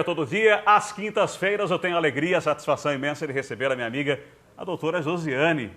Todo dia, às quintas-feiras, eu tenho a alegria, a satisfação imensa de receber a minha amiga, a doutora Josiane.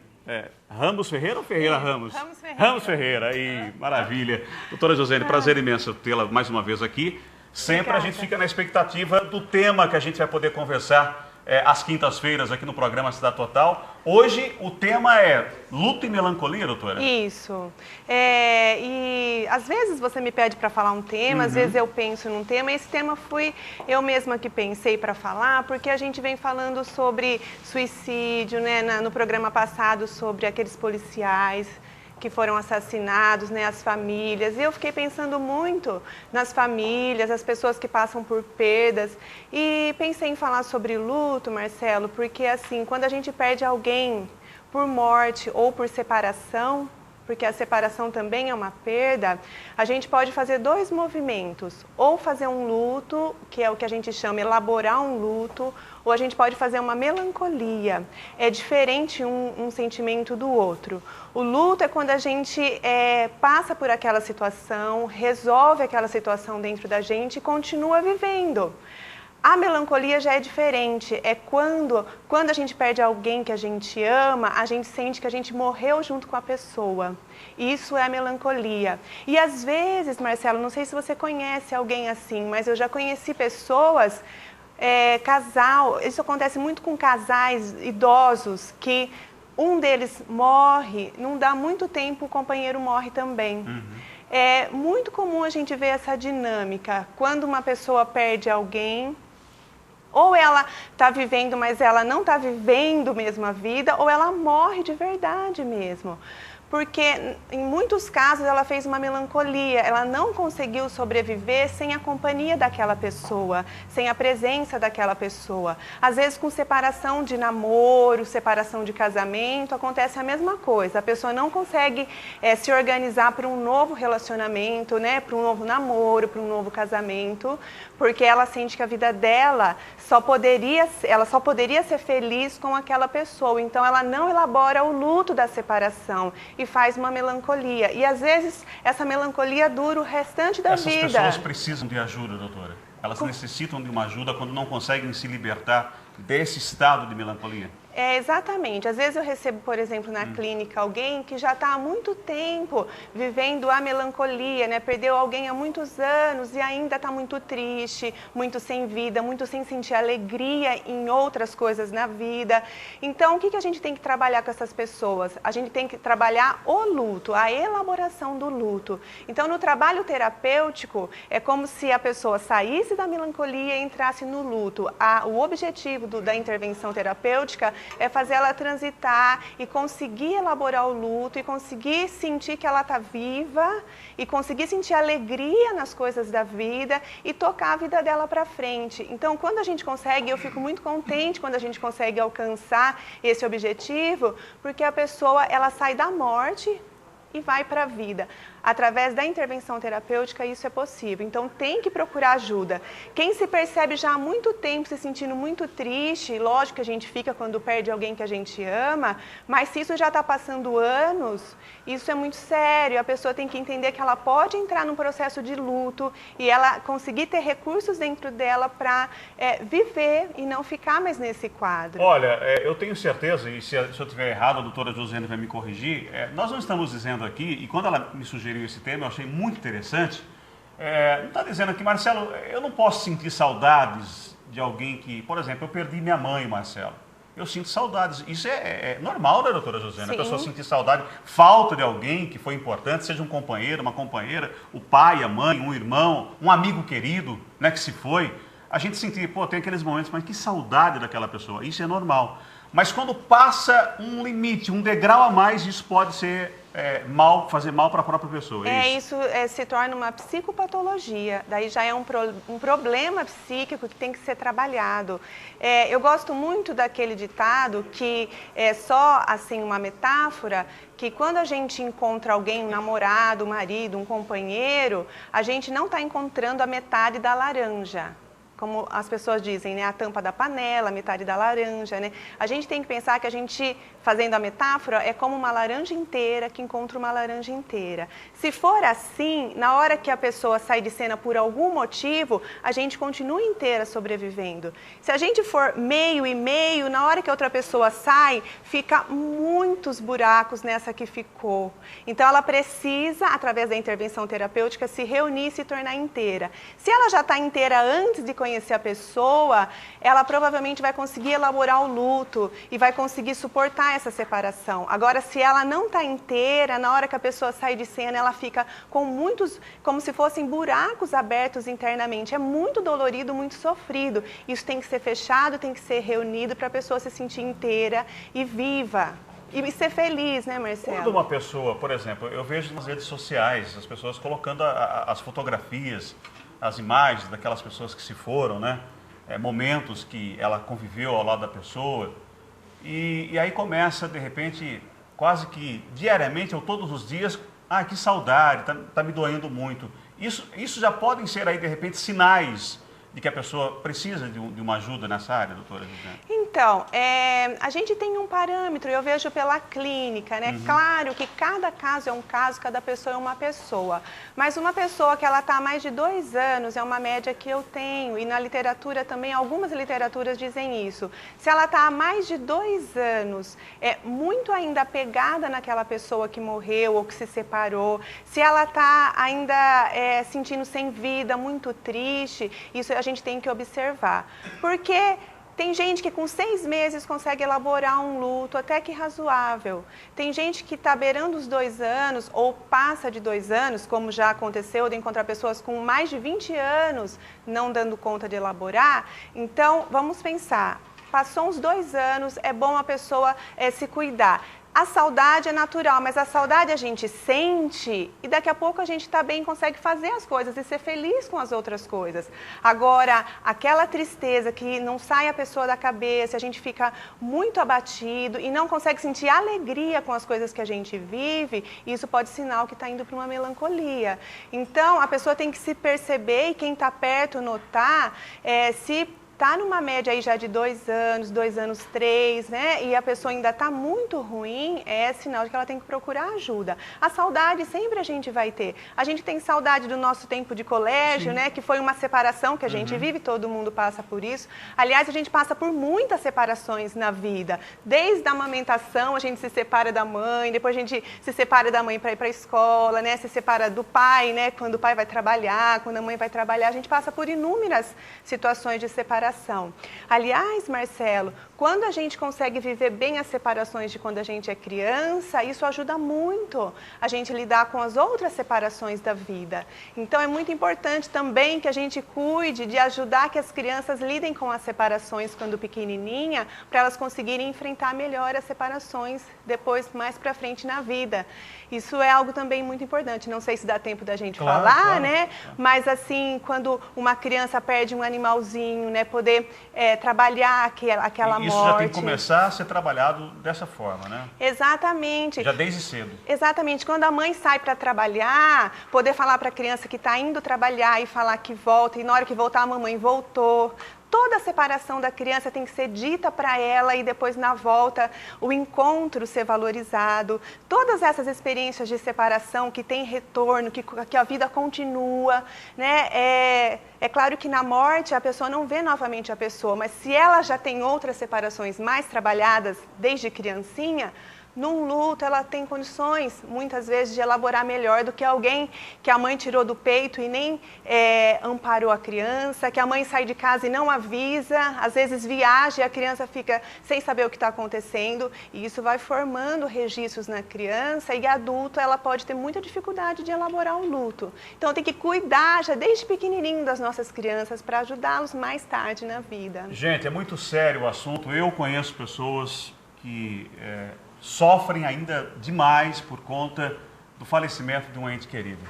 Ramos Ferreira ou Ferreira Ramos? Ramos Ferreira. Ramos Ferreira, e maravilha. Doutora Josiane, prazer imenso tê-la mais uma vez aqui. Sempre a gente fica na expectativa do tema que a gente vai poder conversar às quintas-feiras aqui no programa Cidade Total. Hoje o tema é luto e melancolia, doutora? Isso. E às vezes você me pede para falar um tema, às vezes eu penso num tema. Esse tema fui eu mesma que pensei para falar, porque a gente vem falando sobre suicídio, né, no programa passado, sobre aqueles policiais que foram assassinados, né, as famílias. E eu fiquei pensando muito nas famílias, as pessoas que passam por perdas. E pensei em falar sobre luto, Marcelo, porque assim, quando a gente perde alguém por morte ou por separação, porque a separação também é uma perda, a gente pode fazer dois movimentos. Ou fazer um luto, que é o que a gente chama elaborar um luto, ou a gente pode fazer uma melancolia. É diferente um sentimento do outro. O luto é quando a gente passa por aquela situação, resolve aquela situação dentro da gente e continua vivendo. A melancolia já é diferente, é quando a gente perde alguém que a gente ama, a gente sente que a gente morreu junto com a pessoa. Isso é a melancolia. E às vezes, Marcelo, não sei se você conhece alguém assim, mas eu já conheci pessoas, casal, isso acontece muito com casais idosos, que um deles morre, não dá muito tempo, o companheiro morre também. É muito comum a gente ver essa dinâmica, quando uma pessoa perde alguém, ou ela está vivendo, mas ela não está vivendo mesmo a vida, ou ela morre de verdade mesmo. Porque em muitos casos ela fez uma melancolia, ela não conseguiu sobreviver sem a companhia daquela pessoa, sem a presença daquela pessoa. Às vezes com separação de namoro, separação de casamento, acontece a mesma coisa. A pessoa não consegue se organizar para um novo relacionamento, né, para um novo namoro, para um novo casamento, porque ela sente que a vida dela só poderia ser feliz com aquela pessoa. Então ela não elabora o luto da separação e faz uma melancolia. E às vezes essa melancolia dura o restante da vida. Essas pessoas precisam de ajuda, doutora? Elas necessitam de uma ajuda quando não conseguem se libertar desse estado de melancolia? Exatamente. Às vezes eu recebo, por exemplo, na clínica, alguém que já está há muito tempo vivendo a melancolia, né? Perdeu alguém há muitos anos e ainda está muito triste, muito sem vida, muito sem sentir alegria em outras coisas na vida. Então, o que a gente tem que trabalhar com essas pessoas? A gente tem que trabalhar o luto, a elaboração do luto. Então, no trabalho terapêutico, é como se a pessoa saísse da melancolia e entrasse no luto. O objetivo da intervenção terapêutica é fazer ela transitar e conseguir elaborar o luto e conseguir sentir que ela está viva e conseguir sentir alegria nas coisas da vida e tocar a vida dela para frente. Então, quando a gente consegue, eu fico muito contente quando a gente consegue alcançar esse objetivo, porque a pessoa, ela sai da morte e vai para a vida. Através da intervenção terapêutica, isso é possível. Então, tem que procurar ajuda. Quem se percebe já há muito tempo se sentindo muito triste, lógico que a gente fica quando perde alguém que a gente ama, mas se isso já está passando anos, isso é muito sério. A pessoa tem que entender que ela pode entrar num processo de luto e ela conseguir ter recursos dentro dela para viver e não ficar mais nesse quadro. Olha, eu tenho certeza, e se eu estiver errado, a doutora Josiane vai me corrigir, nós não estamos dizendo aqui, e quando ela me sugeriu esse tema, eu achei muito interessante. Não está dizendo aqui, Marcelo, eu não posso sentir saudades de alguém que, por exemplo, eu perdi minha mãe, Marcelo. Eu sinto saudades. Isso é normal, né, doutora Josiane? Sim. A pessoa sentir saudade, falta de alguém que foi importante, seja um companheiro, uma companheira, o pai, a mãe, um irmão, um amigo querido, né, que se foi. A gente sentir, pô, tem aqueles momentos, mas que saudade daquela pessoa. Isso é normal. Mas quando passa um limite, um degrau a mais, isso pode ser fazer mal para a própria pessoa. Isso se torna uma psicopatologia, daí já é um problema psíquico que tem que ser trabalhado. Eu gosto muito daquele ditado que é só assim uma metáfora, que quando a gente encontra alguém, um namorado, um marido, um companheiro, a gente não está encontrando a metade da laranja. como as pessoas dizem, né, a tampa da panela, metade da laranja, né? A gente tem que pensar que a gente, fazendo a metáfora, é como uma laranja inteira que encontra uma laranja inteira. Se for assim, na hora que a pessoa sai de cena por algum motivo, a gente continua inteira sobrevivendo. Se a gente for meio e meio, na hora que a outra pessoa sai, fica muitos buracos nessa que ficou. Então ela precisa, através da intervenção terapêutica, se reunir e se tornar inteira. Se ela já está inteira antes de conhecer a pessoa, ela provavelmente vai conseguir elaborar o luto e vai conseguir suportar essa separação. Agora, se ela não está inteira, na hora que a pessoa sai de cena, ela fica com muitos, como se fossem buracos abertos internamente. É muito dolorido, muito sofrido. Isso tem que ser fechado, tem que ser reunido para a pessoa se sentir inteira e viva. E ser feliz, né, Marcelo? Quando uma pessoa, por exemplo, eu vejo nas redes sociais as pessoas colocando as fotografias, as imagens daquelas pessoas que se foram, né? Momentos que ela conviveu ao lado da pessoa. E aí começa, de repente, quase que diariamente ou todos os dias, que saudade, tá me doendo muito. Isso já podem ser aí, de repente, sinais de que a pessoa precisa de uma ajuda nessa área, doutora Josiane? Então, a gente tem um parâmetro, eu vejo pela clínica, né? Claro que cada caso é um caso, cada pessoa é uma pessoa. Mas uma pessoa que ela está há mais de 2 anos, é uma média que eu tenho, e na literatura também, algumas literaturas dizem isso. Se ela está há mais de 2 anos, muito ainda apegada naquela pessoa que morreu ou que se separou, se ela está ainda sentindo sem vida, muito triste, isso a gente tem que observar. Porque tem gente que com 6 meses consegue elaborar um luto até que razoável. Tem gente que está beirando os 2 anos ou passa de 2 anos, como já aconteceu, de encontrar pessoas com mais de 20 anos não dando conta de elaborar. Então, vamos pensar, passou uns 2 anos, é bom a pessoa se cuidar. A saudade é natural, mas a saudade a gente sente e daqui a pouco a gente está bem, consegue fazer as coisas e ser feliz com as outras coisas. Agora, aquela tristeza que não sai a pessoa da cabeça, a gente fica muito abatido e não consegue sentir alegria com as coisas que a gente vive, isso pode ser sinal que está indo para uma melancolia. Então, a pessoa tem que se perceber e quem está perto notar se está numa média aí já de 2 anos, 2 anos, 3, né? E a pessoa ainda está muito ruim, é sinal de que ela tem que procurar ajuda. A saudade sempre a gente vai ter. A gente tem saudade do nosso tempo de colégio, né? Que foi uma separação que a gente vive, todo mundo passa por isso. Aliás, a gente passa por muitas separações na vida. Desde a amamentação, a gente se separa da mãe, depois a gente se separa da mãe para ir para a escola, né? Se separa do pai, né? Quando o pai vai trabalhar, quando a mãe vai trabalhar, a gente passa por inúmeras situações de separação. Aliás, Marcelo, quando a gente consegue viver bem as separações de quando a gente é criança, isso ajuda muito a gente lidar com as outras separações da vida. Então, é muito importante também que a gente cuide de ajudar que as crianças lidem com as separações quando pequenininha, para elas conseguirem enfrentar melhor as separações depois, mais para frente na vida. Isso é algo também muito importante. Não sei se dá tempo da gente falar, né? Mas assim, quando uma criança perde um animalzinho, né? Poder trabalhar aquela morte. Isso já tem que começar a ser trabalhado dessa forma, né? Exatamente. Já desde cedo. Exatamente. Quando a mãe sai para trabalhar, poder falar para a criança que está indo trabalhar e falar que volta, e na hora que voltar a mamãe voltou. Toda a separação da criança tem que ser dita para ela e depois na volta o encontro ser valorizado. Todas essas experiências de separação que tem retorno, que a vida continua, né? É claro que na morte a pessoa não vê novamente a pessoa, mas se ela já tem outras separações mais trabalhadas desde criancinha, num luto, ela tem condições, muitas vezes, de elaborar melhor do que alguém que a mãe tirou do peito e nem amparou a criança, que a mãe sai de casa e não avisa, às vezes viaja e a criança fica sem saber o que está acontecendo, e isso vai formando registros na criança, e adulto ela pode ter muita dificuldade de elaborar um luto. Então, tem que cuidar já desde pequenininho das nossas crianças para ajudá-los mais tarde na vida. Gente, é muito sério o assunto. Eu conheço pessoas que sofrem ainda demais por conta do falecimento de um ente querido.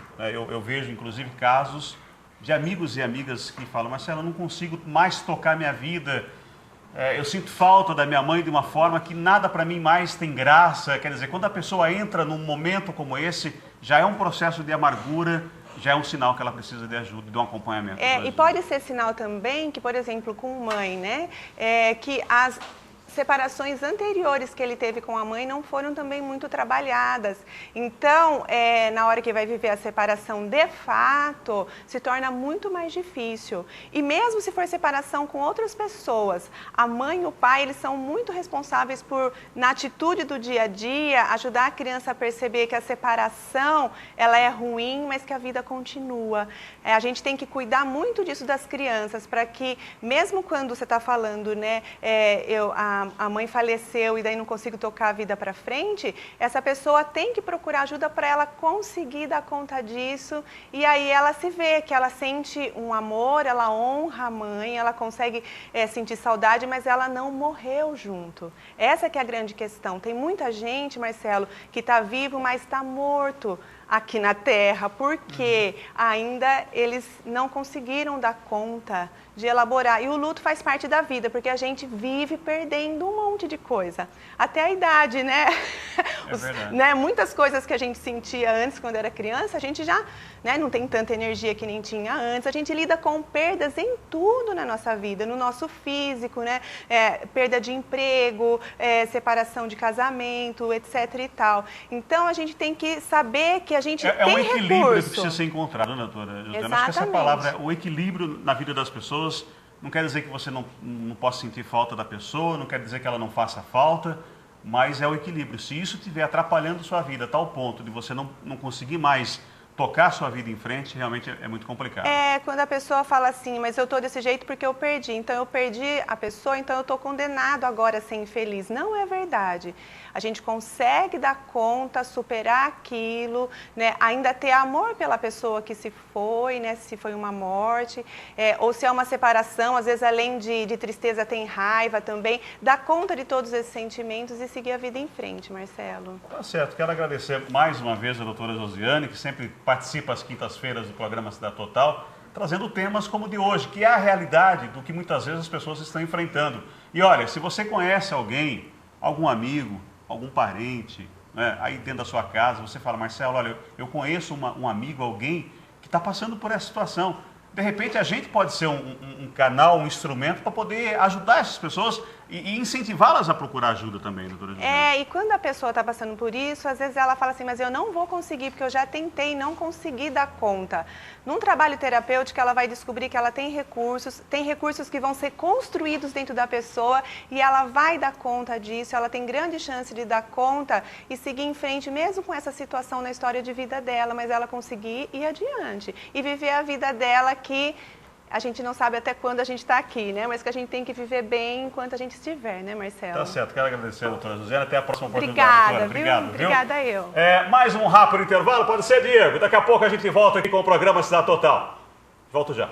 Eu vejo, inclusive, casos de amigos e amigas que falam: Marcelo, eu não consigo mais tocar minha vida, eu sinto falta da minha mãe de uma forma que nada para mim mais tem graça. Quer dizer, quando a pessoa entra num momento como esse, já é um processo de amargura já é um sinal que ela precisa de ajuda, de um acompanhamento. E pode ser sinal também que, por exemplo, com mãe, né, que as separações anteriores que ele teve com a mãe não foram também muito trabalhadas. Então, na hora que vai viver a separação de fato, se torna muito mais difícil. E mesmo se for separação com outras pessoas, a mãe e o pai, eles são muito responsáveis por, na atitude do dia a dia, ajudar a criança a perceber que a separação, ela é ruim, mas que a vida continua. A gente tem que cuidar muito disso das crianças, para que, mesmo quando você está falando, né, a mãe faleceu e daí não consigo tocar a vida para frente, essa pessoa tem que procurar ajuda para ela conseguir dar conta disso, e aí ela se vê que ela sente um amor, ela honra a mãe, ela consegue sentir saudade, mas ela não morreu junto. Essa que é a grande questão. Tem muita gente, Marcelo, que está vivo, mas está morto aqui na Terra, porque ainda eles não conseguiram dar conta de elaborar. E o luto faz parte da vida, porque a gente vive perdendo um monte de coisa. Até a idade, né? Verdade. Muitas coisas que a gente sentia antes, quando era criança, a gente já não tem tanta energia que nem tinha antes. A gente lida com perdas em tudo na nossa vida, no nosso físico, né? Perda de emprego, separação de casamento, etc. e tal. Então, a gente tem que saber que a gente tem recurso. É um equilíbrio que precisa ser encontrado, né, doutora? Exatamente. Acho que essa palavra, o equilíbrio na vida das pessoas, não quer dizer que você não possa sentir falta da pessoa, não quer dizer que ela não faça falta, mas é o equilíbrio. Se isso estiver atrapalhando sua vida a tal ponto de você não conseguir mais tocar sua vida em frente, realmente é muito complicado. Quando a pessoa fala assim, mas eu tô desse jeito porque eu perdi. Então eu perdi a pessoa, então eu tô condenado agora a ser infeliz. Não é verdade. A gente consegue dar conta, superar aquilo, né? Ainda ter amor pela pessoa que se foi, né? Se foi uma morte, ou se é uma separação, às vezes além de tristeza tem raiva também. Dar conta de todos esses sentimentos e seguir a vida em frente, Marcelo. Tá certo. Quero agradecer mais uma vez a doutora Josiane, que sempre participa às quintas-feiras do programa Cidade Total, trazendo temas como o de hoje, que é a realidade do que muitas vezes as pessoas estão enfrentando. E olha, se você conhece alguém, algum amigo, algum parente, né, aí dentro da sua casa, você fala, Marcelo, olha, eu conheço um amigo, alguém que está passando por essa situação. De repente, a gente pode ser um canal, um instrumento para poder ajudar essas pessoas e incentivá-las a procurar ajuda também, doutora Josiane. E quando a pessoa está passando por isso, às vezes ela fala assim, mas eu não vou conseguir, porque eu já tentei e não consegui dar conta. Num trabalho terapêutico, ela vai descobrir que ela tem recursos que vão ser construídos dentro da pessoa e ela vai dar conta disso, ela tem grande chance de dar conta e seguir em frente, mesmo com essa situação na história de vida dela, mas ela conseguir ir adiante e viver a vida dela, que a gente não sabe até quando a gente está aqui, né? Mas que a gente tem que viver bem enquanto a gente estiver, né, Marcelo? Tá certo. Quero agradecer a doutora Josiane. Até a próxima oportunidade. Obrigada, Obrigada eu. Mais um rápido intervalo. Pode ser, Diego. Daqui a pouco a gente volta aqui com o programa Cidade Total. Volto já.